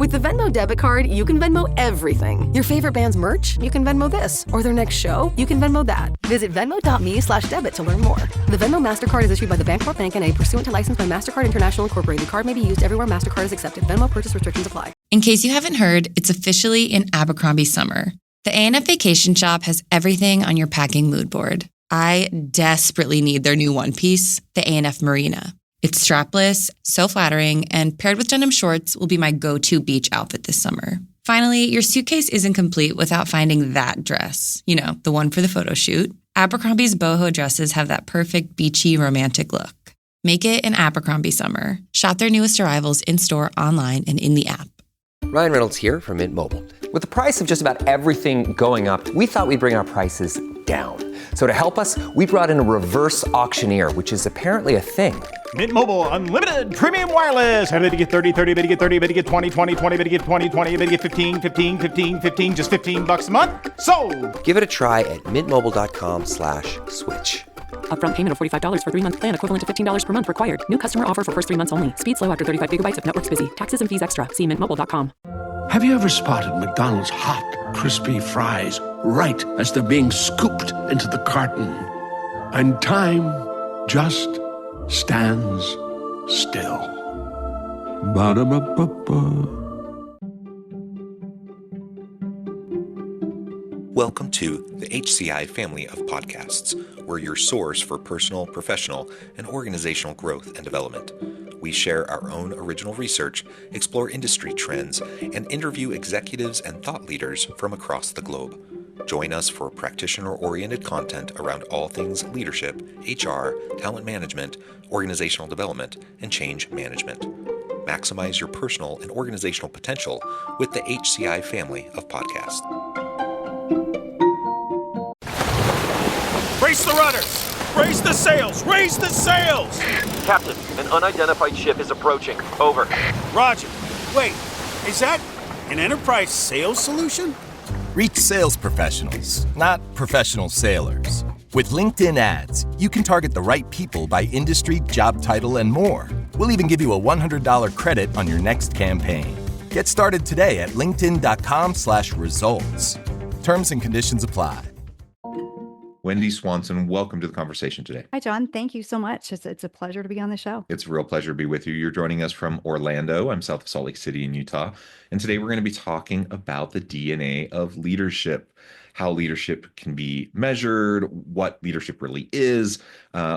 With the Venmo debit card, you can Venmo everything. Your favorite band's merch? You can Venmo this. Or their next show? You can Venmo that. Visit venmo.me/debit to learn more. The Venmo MasterCard is issued by the Bancorp Bank N.A. pursuant to license by MasterCard International Incorporated. The card may be used everywhere MasterCard is accepted. Venmo purchase restrictions apply. In case you haven't heard, it's officially in Abercrombie summer. The A&F Vacation Shop has everything on your packing mood board. I desperately need their new one piece, the A&F Marina. It's strapless, so flattering, and paired with denim shorts will be my go-to beach outfit this summer. Finally, your suitcase isn't complete without finding that dress. You know, the one for the photo shoot. Abercrombie's boho dresses have that perfect beachy, romantic look. Make it an Abercrombie summer. Shop their newest arrivals in-store, online, and in the app. Ryan Reynolds here from Mint Mobile. With the price of just about everything going up, we thought we'd bring our prices down. So to help us, we brought in a reverse auctioneer, which is apparently a thing. Mint Mobile Unlimited Premium Wireless. How to get 30, 30, bit to get 30, bit to get 20, 20, 20, bit to get 20, 20, bit to get 15, 15, 15, 15, just $15 a month? Sold! Give it a try at mintmobile.com/switch. Upfront payment of $45 for 3-month plan, equivalent to $15 per month required. New customer offer for first 3 months only. Speed slow after 35 gigabytes if network's busy. Taxes and fees extra. See mintmobile.com. Have you ever spotted McDonald's hot, crispy fries right as they're being scooped into the carton? And time just stands still. Ba-da-ba-ba-ba. Welcome to the HCI family of podcasts. We're your source for personal, professional, and organizational growth and development. We share our own original research, explore industry trends, and interview executives and thought leaders from across the globe. Join us for practitioner-oriented content around all things leadership, HR, talent management, organizational development, and change management. Maximize your personal and organizational potential with the HCI family of podcasts. Brace the rudders! Raise the sails! Raise the sails! Captain, an unidentified ship is approaching. Over. Roger. Wait, is that an enterprise sales solution? Reach sales professionals, not professional sailors. With LinkedIn ads, you can target the right people by industry, job title, and more. We'll even give you a $100 credit on your next campaign. Get started today at linkedin.com/results. Terms and conditions apply. Wendi Swanson, welcome to the conversation today. Hi, John. Thank you so much. It's a pleasure to be on the show. It's a real pleasure to be with you. You're joining us from Orlando. I'm south of Salt Lake City in Utah. And today we're going to be talking about the DNA of leadership, how leadership can be measured, what leadership really is,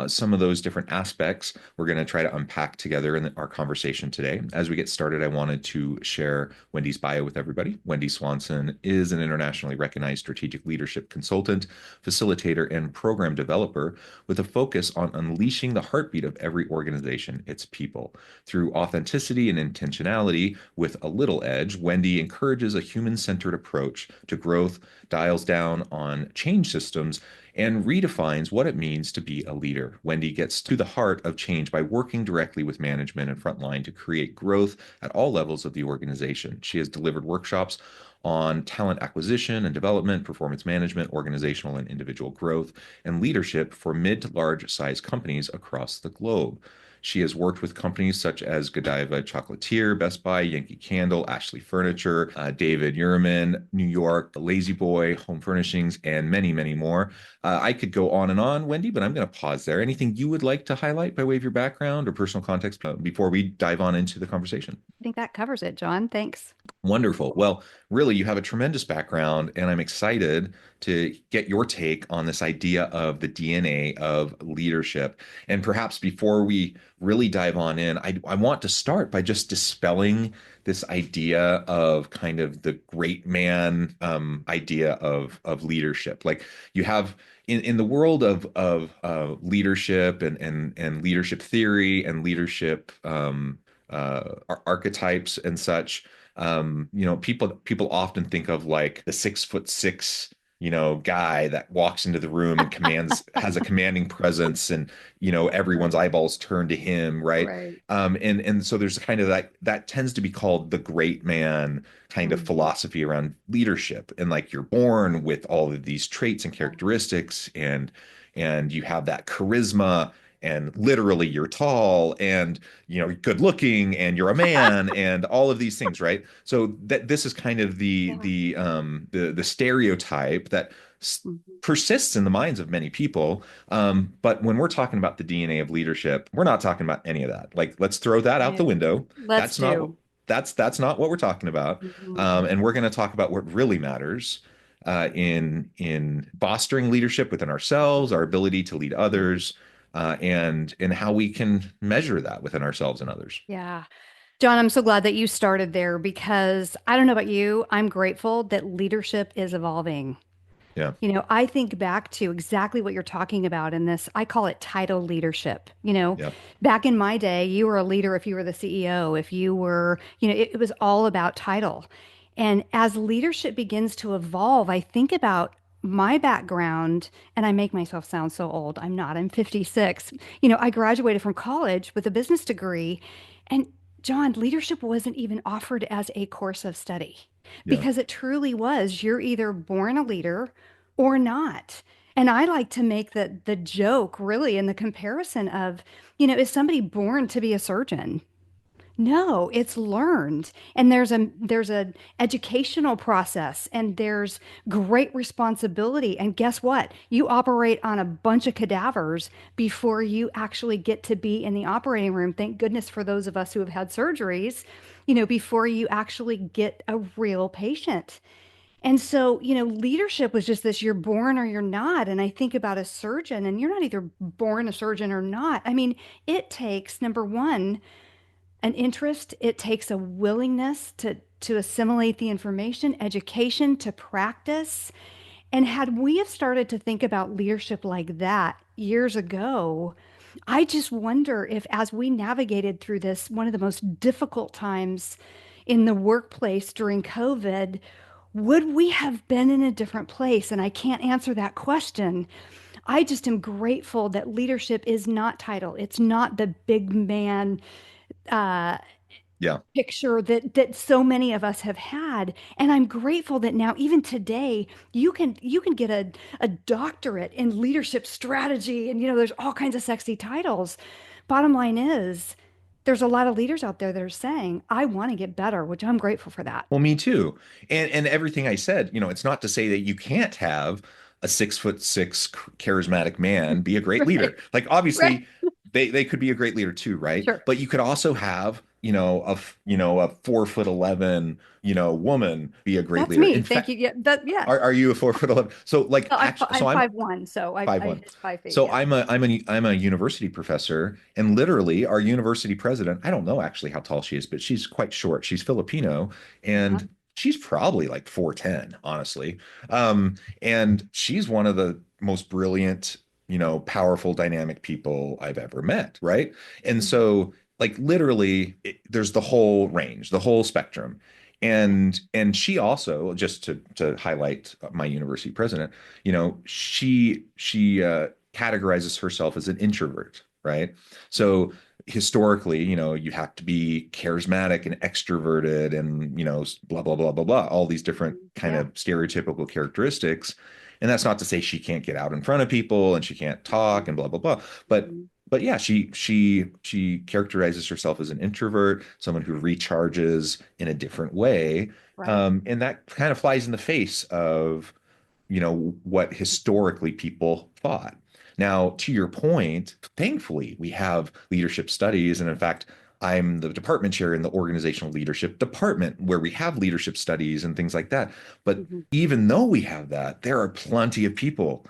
some of those different aspects we're going to try to unpack together in our conversation today. As we get started, I wanted to share Wendi's bio with everybody. Wendi Swanson is an internationally recognized strategic leadership consultant, facilitator, and program developer with a focus on unleashing the heartbeat of every organization, its people. Through authenticity and intentionality with a little edge, Wendi encourages a human-centered approach to growth, dials down on change systems, and redefines what it means to be a leader. Wendi gets to the heart of change by working directly with management and frontline to create growth at all levels of the organization. She has delivered workshops on talent acquisition and development, performance management, organizational and individual growth, and leadership for mid to large size companies across the globe. She has worked with companies such as Godiva Chocolatier, Best Buy, Yankee Candle, Ashley Furniture, David Yurman, New York, Lazy Boy, Home Furnishings, and many, many more. I could go on and on, Wendi, but I'm going to pause there. Anything you would like to highlight by way of your background or personal context before we dive on into the conversation? I think that covers it, John. Thanks. Wonderful. Well, really, you have a tremendous background, and I'm excited to get your take on this idea of the DNA of leadership. And perhaps before we really dive on in, I want to start by just dispelling this idea of kind of the great man idea of leadership. Like you have in the world of leadership and leadership theory and leadership archetypes and such. People often think of like the 6'6", guy that walks into the room and has a commanding presence, and everyone's eyeballs turn to him, right? And so there's kind of that tends to be called the great man kind of philosophy around leadership, and like you're born with all of these traits and characteristics, and you have that charisma and literally you're tall and good looking and you're a man and all of these things, right? So that this is kind of the stereotype that persists in the minds of many people. But when we're talking about the DNA of leadership, we're not talking about any of that. Like, let's throw that out the window. Let's do. That's not what we're talking about. And we're going to talk about what really matters in fostering leadership within ourselves, our ability to lead others, and how we can measure that within ourselves and others. Yeah. John, I'm so glad that you started there because I don't know about you, I'm grateful that leadership is evolving. Yeah. I think back to exactly what you're talking about in this. I call it title leadership. Yeah. Back in my day, you were a leader if you were the CEO, if you were, it was all about title. And as leadership begins to evolve, I think about my background, and I make myself sound so old. I'm not, I'm 56. I graduated from college with a business degree. And John, leadership wasn't even offered as a course of study because it truly was. You're either born a leader or not. And I like to make the joke really in the comparison of, is somebody born to be a surgeon? No, it's learned. And there's a educational process and there's great responsibility. And guess what? You operate on a bunch of cadavers before you actually get to be in the operating room. Thank goodness for those of us who have had surgeries, before you actually get a real patient. And so, leadership was just this, you're born or you're not. And I think about a surgeon and you're not either born a surgeon or not. I mean, it takes, number one, an interest. It takes a willingness to assimilate the information, education, to practice. And had we have started to think about leadership like that years ago, I just wonder if as we navigated through this, one of the most difficult times in the workplace during COVID, would we have been in a different place? And I can't answer that question. I just am grateful that leadership is not title. It's not the big man picture that so many of us have had. And I'm grateful that now, even today, you can get a doctorate in leadership strategy. And, there's all kinds of sexy titles. Bottom line is, there's a lot of leaders out there that are saying, I want to get better, which I'm grateful for that. Well, me too. And everything I said, it's not to say that you can't have a 6'6" charismatic man be a great leader. Like, obviously, they could be a great leader too, right? Sure. But you could also have, a 4'11", woman be a great That's leader. me. In Thank you. Yeah. Are you a 4'11"? So like, No, I'm actually, so I'm 5'1", so I 5'1". missed 5 feet. So Yeah. I'm a university professor, and literally our university president, I don't know actually how tall she is, but she's quite short. She's Filipino, and she's probably like 4'10", honestly. And she's one of the most brilliant, powerful, dynamic people I've ever met, right? And so, like, literally, there's the whole range, the whole spectrum. And she also, just to highlight my university president, she categorizes herself as an introvert, right? So historically, you have to be charismatic and extroverted and, blah, blah, blah, blah, blah, all these different kind of stereotypical characteristics. And that's not to say she can't get out in front of people and she can't talk and blah, blah, blah. But yeah, she characterizes herself as an introvert, someone who recharges in a different way. Right. And that kind of flies in the face of, what historically people thought. Now, to your point, thankfully, we have leadership studies. And in fact, I'm the department chair in the organizational leadership department where we have leadership studies and things like that. But even though we have that, there are plenty of people,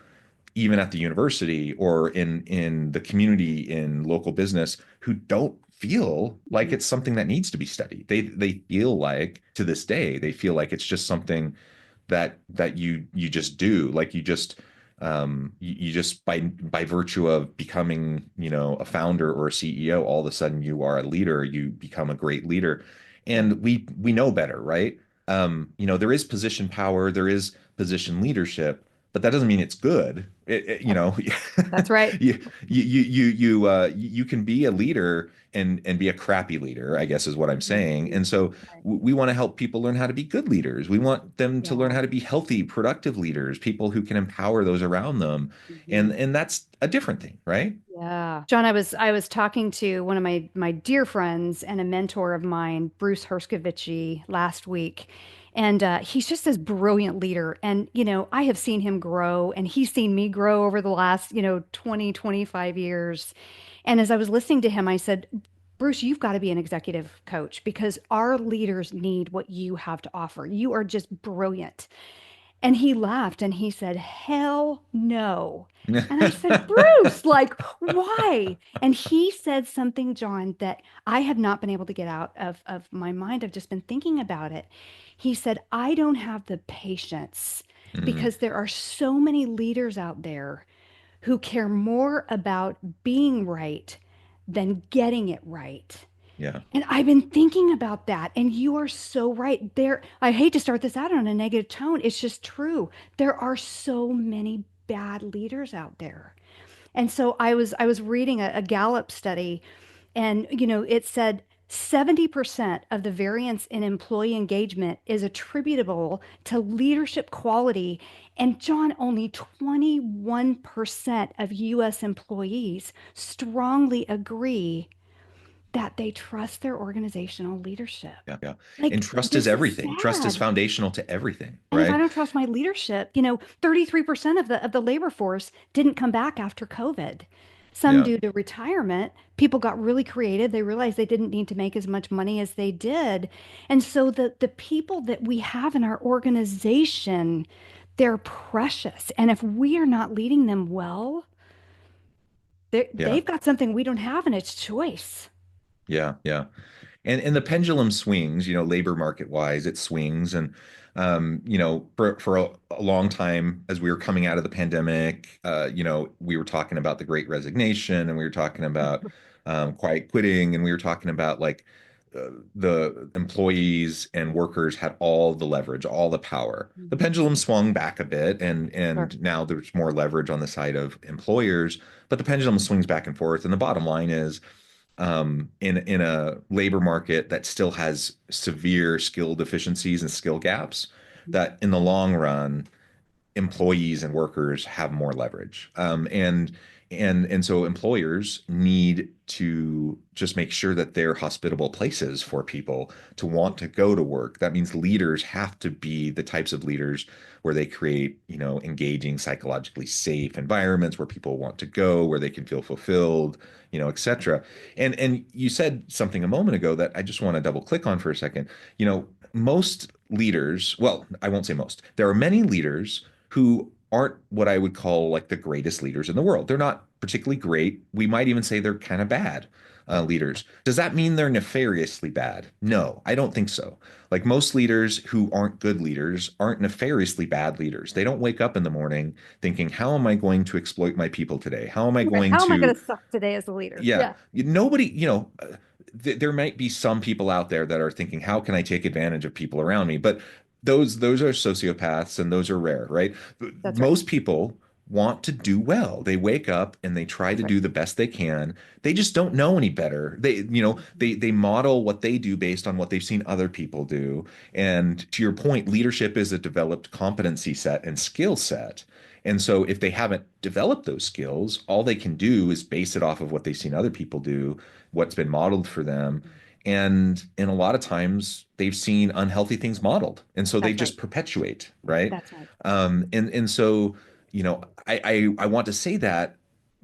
even at the university or in the community, in local business, who don't feel like it's something that needs to be studied. They feel like, to this day, they feel like it's just something that you just do, like you just by virtue of becoming, a founder or a CEO, all of a sudden you are a leader, you become a great leader. And we know better, right? There is position power, there is position leadership, but that doesn't mean it's good, you know, That's right. you can be a leader and be a crappy leader, I guess is what I'm saying. And so we want to help people learn how to be good leaders. We want them to learn how to be healthy, productive leaders, people who can empower those around them. And that's a different thing, right? Yeah. John, I was talking to one of my dear friends and a mentor of mine, Bruce Herskovitchy, last week. And he's just this brilliant leader. And, I have seen him grow and he's seen me grow over the last, 20, 25 years. And as I was listening to him, I said, Bruce, you've got to be an executive coach because our leaders need what you have to offer. You are just brilliant. And he laughed and he said, hell no. And I said, Bruce, like, why? And he said something, John, that I have not been able to get out of my mind. I've just been thinking about it. He said, I don't have the patience because there are so many leaders out there who care more about being right than getting it right. Yeah. And I've been thinking about that. And you are so right there. I hate to start this out on a negative tone. It's just true. There are so many bad leaders out there. And so I was reading a Gallup study and it said 70% of the variance in employee engagement is attributable to leadership quality. And John, only 21% of US employees strongly agree that they trust their organizational leadership. Yeah. Yeah. Like, And trust this is everything. Trust is sad. foundational to everything, And if I right? don't trust my leadership, 33% of the labor force didn't come back after COVID. Some Yeah. due to retirement. People got really creative. They realized they didn't need to make as much money as they did. And so the people that we have in our organization, they're precious. And if we are not leading them well, Yeah. they've got something we don't have, and it's choice. Yeah. Yeah. And the pendulum swings, labor market wise, it swings. And for a long time, as we were coming out of the pandemic, we were talking about the Great Resignation, and we were talking about quiet quitting, and we were talking about like the employees and workers had all the leverage, all the power. The pendulum swung back a bit, and Sure. now there's more leverage on the side of employers, but the pendulum swings back and forth. And the bottom line is, in a labor market that still has severe skill deficiencies and skill gaps, that in the long run, employees and workers have more leverage. And so employers need to just make sure that they're hospitable places for people to want to go to work. That means leaders have to be the types of leaders where they create, engaging, psychologically safe environments where people want to go, where they can feel fulfilled, et cetera. And you said something a moment ago that I just want to double click on for a second. Most leaders, well, I won't say most, there are many leaders who aren't what I would call like the greatest leaders in the world. They're not particularly great. We might even say they're kind of bad leaders. Does that mean they're nefariously bad? No, I don't think so. Like most leaders who aren't good leaders aren't nefariously bad leaders. They don't wake up in the morning thinking, how am I going to exploit my people today? How am I Right. going How am I to, going to suck today as a leader? yeah, Yeah. nobody, there might be some people out there that are thinking, how can I take advantage of people around me? But those are sociopaths, and those are rare, right? That's right. Most people want to do well. They wake up and they try to do the best they can. They just don't know any better. They model what they do based on what they've seen other people do. And to your point, leadership is a developed competency set and skill set. And so if they haven't developed those skills, all they can do is base it off of what they've seen other people do, what's been modeled for them. And a lot of times they've seen unhealthy things modeled. And so they That's just right. perpetuate, right? That's right. And so, I want to say that,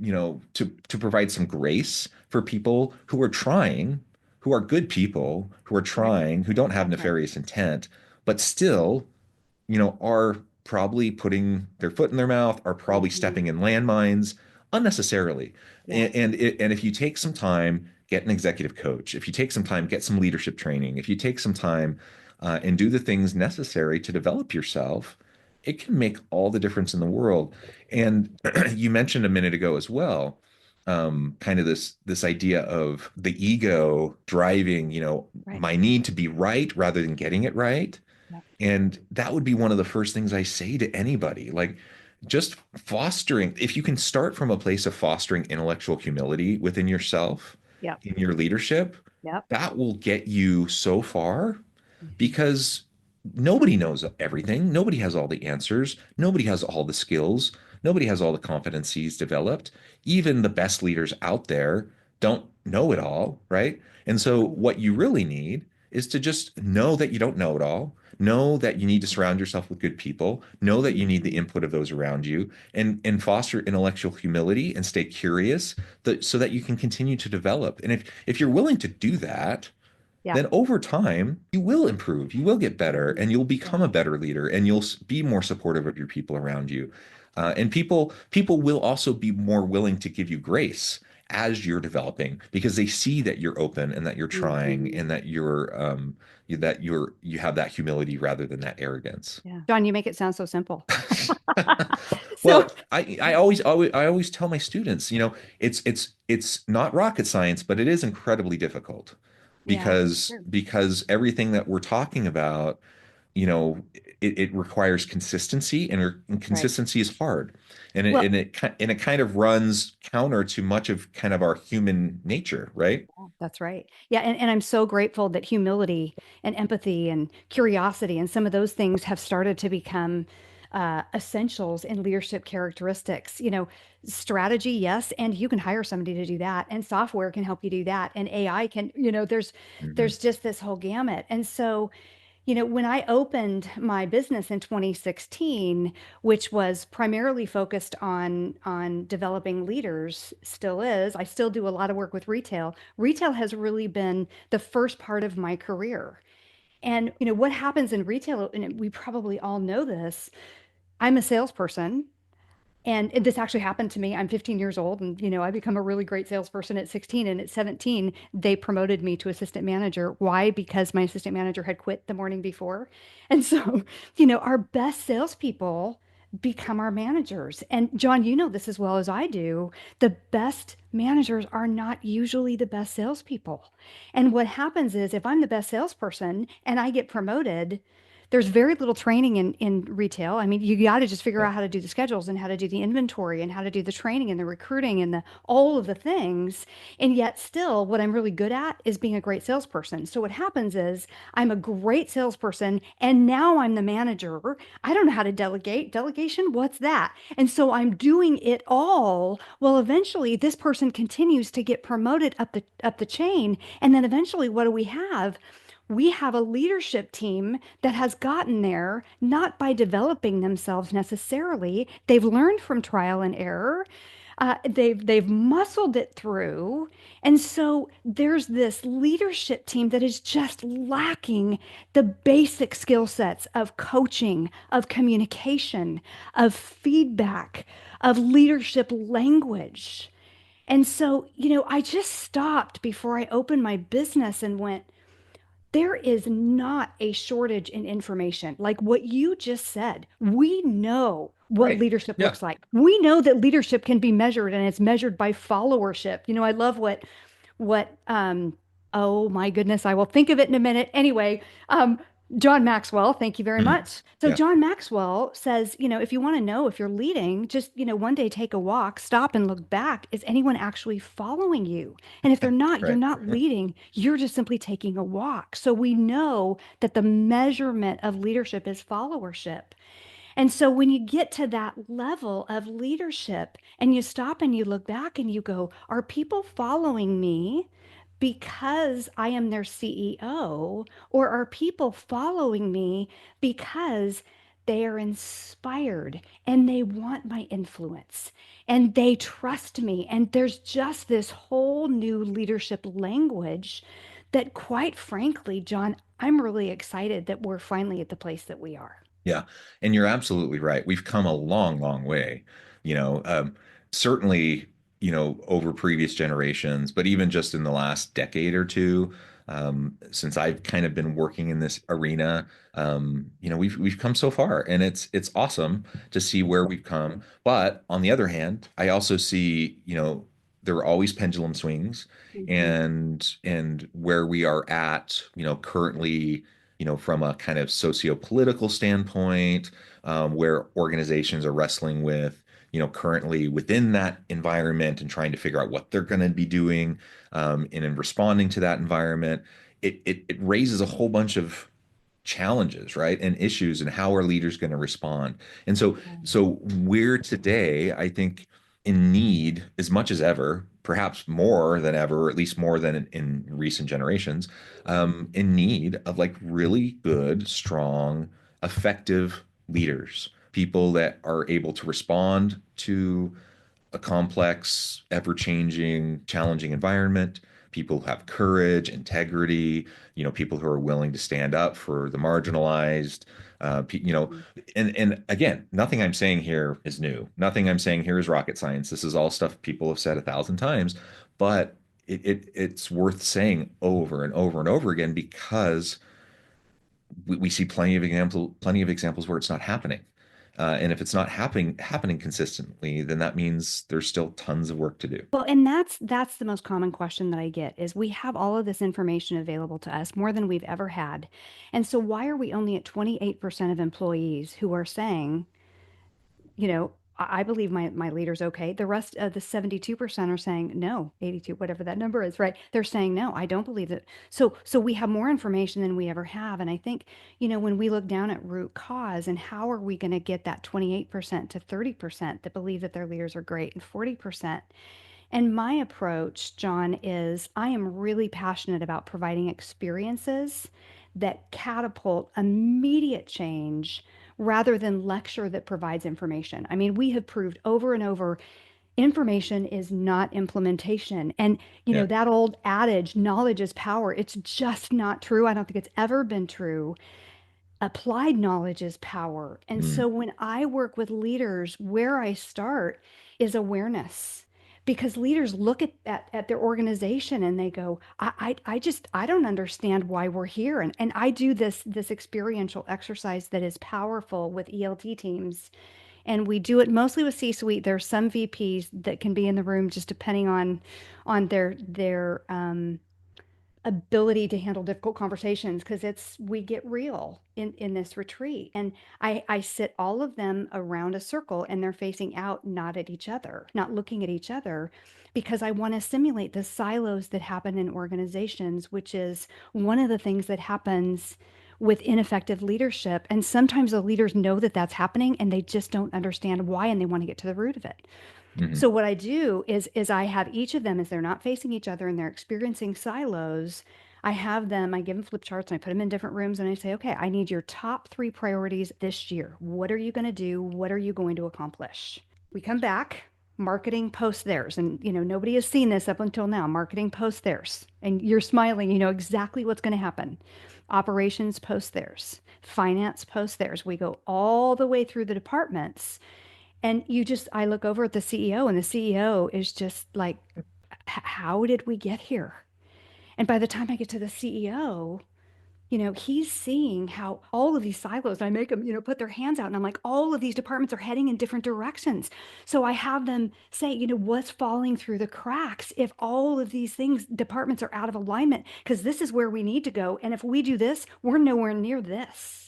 to provide some grace for people who are trying, who are good people, who are Right. trying, who don't have That's right. nefarious intent, but still, are probably putting their foot in their mouth, are probably stepping in landmines unnecessarily. Yes. And if you take some time, get an executive coach. If you take some time, get some leadership training. If you take some time and do the things necessary to develop yourself, it can make all the difference in the world. And you mentioned a minute ago as well, kind of this idea of the ego driving, Right. my need to be right rather than getting it right. Yep. And that would be one of the first things I say to anybody. Like, just fostering, if you can start from a place of fostering intellectual humility within yourself, Yep. in your leadership, Yep. that will get you so far, because nobody knows everything. Nobody has all the answers. Nobody has all the skills. Nobody has all the competencies developed. Even the best leaders out there don't know it all, right? And so what you really need is to just know that you don't know it all. Know that you need to surround yourself with good people. Know that you need the input of those around you, and foster intellectual humility and stay curious, so that you can continue to develop. And if you're willing to do that, Yeah. then over time you will improve, you will get better, and you'll become a better leader, and you'll be more supportive of your people around you. And people will also be more willing to give you grace as you're developing, because they see that you're open and that you're trying, and that you have that humility rather than that arrogance. Yeah. John, you make it sound so simple. Well, I always tell my students, it's not rocket science, but it is incredibly difficult, Yeah. because everything that we're talking about, it requires consistency, and consistency is hard, and Well, it kind of runs counter to much of kind of our human nature, right? that's right. Yeah. And I'm so grateful that humility and empathy and curiosity and some of those things have started to become essentials in leadership characteristics. Strategy, yes, and you can hire somebody to do that, and software can help you do that, and AI can, there's just this whole gamut. And so, when I opened my business in 2016, which was primarily focused on developing leaders, still is. I still do a lot of work with retail. Retail has really been the first part of my career. And what happens in retail, and we probably all know this, I'm a salesperson. And this actually happened to me. I'm 15 years old, and I become a really great salesperson at 16. And at 17, they promoted me to assistant manager. Why? Because my assistant manager had quit the morning before. And so, our best salespeople become our managers. And John, you know this as well as I do. The best managers are not usually the best salespeople. And what happens is, if I'm the best salesperson and I get promoted, there's very little training in retail. I mean, you got to just figure out how to do the schedules and how to do the inventory and how to do the training and the recruiting and all of the things. And yet still, what I'm really good at is being a great salesperson. So what happens is, I'm a great salesperson and now I'm the manager. I don't know how to delegate. Delegation, what's that? And so I'm doing it all. Well, eventually this person continues to get promoted up the chain. And then eventually, what do we have? We have a leadership team that has gotten there not by developing themselves necessarily. They've learned from trial and error. They've muscled it through. And so there's this leadership team that is just lacking the basic skill sets of coaching, of communication, of feedback, of leadership language. And so, I just stopped before I opened my business and went, there is not a shortage in information. Like what you just said, we know what Right. leadership Yeah. looks like. We know that leadership can be measured, and it's measured by followership. I love what oh my goodness, I will think of it in a minute. Anyway, John Maxwell, thank you very Mhm. much. So Yeah. John Maxwell says, if you want to know if you're leading, just, one day take a walk, stop and look back. Is anyone actually following you? And if they're not, you're Right. not leading. You're just simply taking a walk. So we know that the measurement of leadership is followership. And so when you get to that level of leadership and you stop and you look back and you go, are people following me because I am their CEO? Or are people following me because they are inspired and they want my influence and they trust me? And there's just this whole new leadership language that, quite frankly, John, I'm really excited that we're finally at the place that we are. Yeah, and you're absolutely right. We've come a long, long way, you know, um, certainly, over previous generations, but even just in the last decade or two, since I've kind of been working in this arena, we've come so far, and it's awesome to see where we've come. But on the other hand, I also see, there are always pendulum swings, Mhm. and where we are at, currently, from a kind of socio-political standpoint, where organizations are wrestling with, currently within that environment and trying to figure out what they're going to be doing, and in responding to that environment. It raises a whole bunch of challenges, right? And issues, and how are leaders going to respond? And so we're today, I think, in need as much as ever, perhaps more than ever, or at least more than in recent generations, in need of like really good, strong, effective leaders, people that are able to respond to a complex, ever-changing, challenging environment, people who have courage, integrity, people who are willing to stand up for the marginalized, and again, nothing I'm saying here is new. Nothing I'm saying here is rocket science. This is all stuff people have said 1,000 times, but it's worth saying over and over and over again, because we see plenty of examples where it's not happening. And if it's not happening consistently, then that means there's still tons of work to do. Well, and that's the most common question that I get is we have all of this information available to us more than we've ever had. And so why are we only at 28% of employees who are saying, I believe my leader's okay. The rest of the 72% are saying no, 82, whatever that number is, right? They're saying no, I don't believe it. So we have more information than we ever have. And I think, when we look down at root cause and how are we going to get that 28% to 30% that believe that their leaders are great and 40%. And my approach, John, is I am really passionate about providing experiences that catapult immediate change rather than lecture that provides information. I mean, we have proved over and over information is not implementation. And, Yeah. that old adage, knowledge is power, it's just not true. I don't think it's ever been true. Applied knowledge is power. And Mm. so when I work with leaders, where I start is awareness. Because leaders look at their organization and they go, I don't understand why we're here. And I do this experiential exercise that is powerful with ELT teams. And we do it mostly with C-suite. There's some VPs that can be in the room just depending on their ability to handle difficult conversations, because we get real in this retreat. And I sit all of them around a circle and they're facing out, not at each other, not looking at each other, because I want to simulate the silos that happen in organizations, which is one of the things that happens with ineffective leadership. And sometimes the leaders know that that's happening and they just don't understand why, and they want to get to the root of it. Mhm. So what I do is I have each of them, as they're not facing each other and they're experiencing silos, I give them flip charts and I put them in different rooms and I say, okay, I need your top 3 priorities this year. What are you going to do? What are you going to accomplish? We come back, marketing posts theirs. And, nobody has seen this up until now. Marketing posts theirs. And you're smiling, you know exactly what's going to happen. Operations posts theirs. Finance posts theirs. We go all the way through the departments. And I look over at the CEO and the CEO is just like, how did we get here? And by the time I get to the CEO, he's seeing how all of these silos, and I make them, put their hands out and I'm like, all of these departments are heading in different directions. So I have them say, what's falling through the cracks if all of these departments are out of alignment, because this is where we need to go. And if we do this, we're nowhere near this.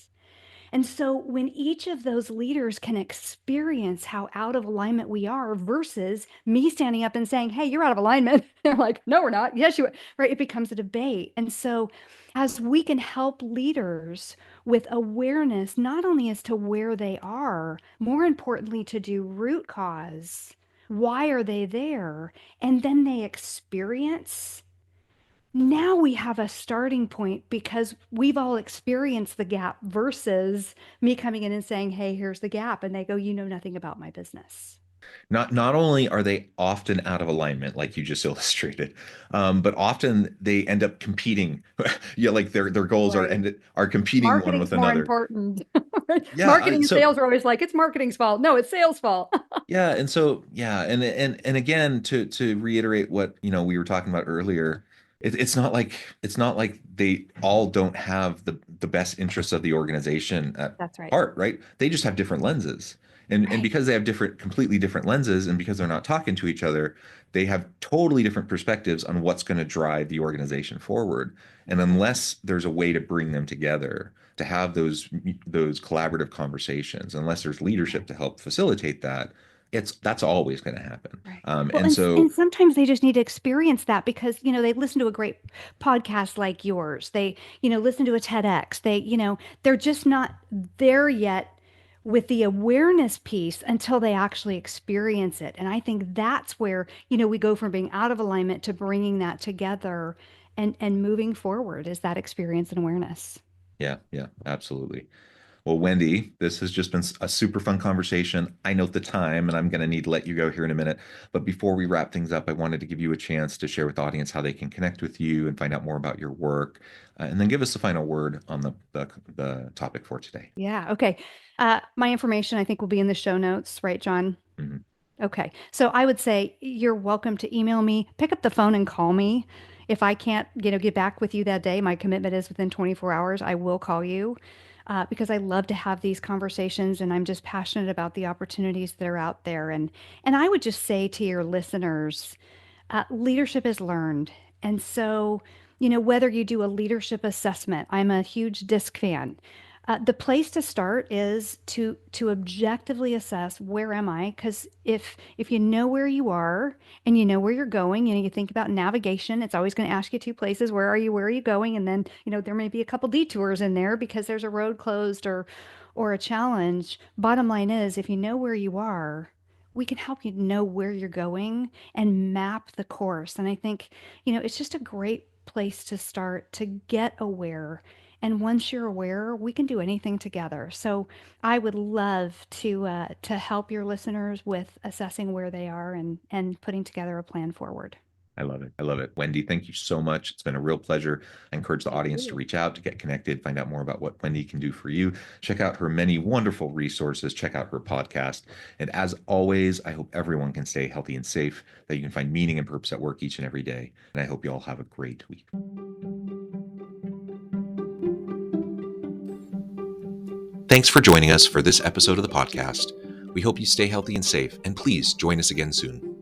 And so when each of those leaders can experience how out of alignment we are versus me standing up and saying, hey, you're out of alignment. They're like, no, we're not. Yes, you are. Right. It becomes a debate. And so as we can help leaders with awareness, not only as to where they are, more importantly, to do root cause, why are they there? And then they experience. Now we have a starting point because we've all experienced the gap versus me coming in and saying, hey, here's the gap. And they go, you know nothing about my business. Not only are they often out of alignment, like you just illustrated, but often they end up competing. Yeah, like their goals Right. are competing one Marketing's with more another. important. Yeah, Marketing and so sales are always like, it's marketing's fault. No, it's sales fault. yeah, and so yeah, and again, to reiterate what we were talking about earlier, it's not like they all don't have the best interests of the organization at That's right. heart, right? They just have different lenses. And because they have completely different lenses, and because they're not talking to each other, they have totally different perspectives on what's going to drive the organization forward. And unless there's a way to bring them together, to have those collaborative conversations, unless there's leadership to help facilitate that, that's always going to happen. Right. And sometimes they just need to experience that because, they listen to a great podcast like yours. They, listen to a TEDx. They, they're just not there yet with the awareness piece until they actually experience it. And I think that's where, we go from being out of alignment to bringing that together and moving forward is that experience and awareness. Yeah, absolutely. Well, Wendi, this has just been a super fun conversation. I note the time, and I'm going to need to let you go here in a minute. But before we wrap things up, I wanted to give you a chance to share with the audience how they can connect with you and find out more about your work, and then give us the final word on the topic for today. Yeah. Okay. My information, I think, will be in the show notes, right, John? Mm-hmm. Okay. So I would say you're welcome to email me, pick up the phone and call me. If I can't, get back with you that day, my commitment is within 24 hours, I will call you. Because I love to have these conversations and I'm just passionate about the opportunities that are out there. And I would just say to your listeners, leadership is learned. And so, whether you do a leadership assessment, I'm a huge DISC fan. The place to start is to objectively assess where am I? Because if you know where you are and you know where you're going, you think about navigation, it's always going to ask you two places. Where are you going? And then, there may be a couple detours in there because there's a road closed or a challenge. Bottom line is, if you know where you are, we can help you know where you're going and map the course. And I think, it's just a great place to start to get aware. And once you're aware, we can do anything together. So I would love to help your listeners with assessing where they are and putting together a plan forward. I love it. I love it. Wendi, thank you so much. It's been a real pleasure. I encourage the audience to reach out, to get connected, find out more about what Wendi can do for you. Check out her many wonderful resources. Check out her podcast. And as always, I hope everyone can stay healthy and safe, that you can find meaning and purpose at work each and every day. And I hope you all have a great week. Thanks for joining us for this episode of the podcast. We hope you stay healthy and safe, and please join us again soon.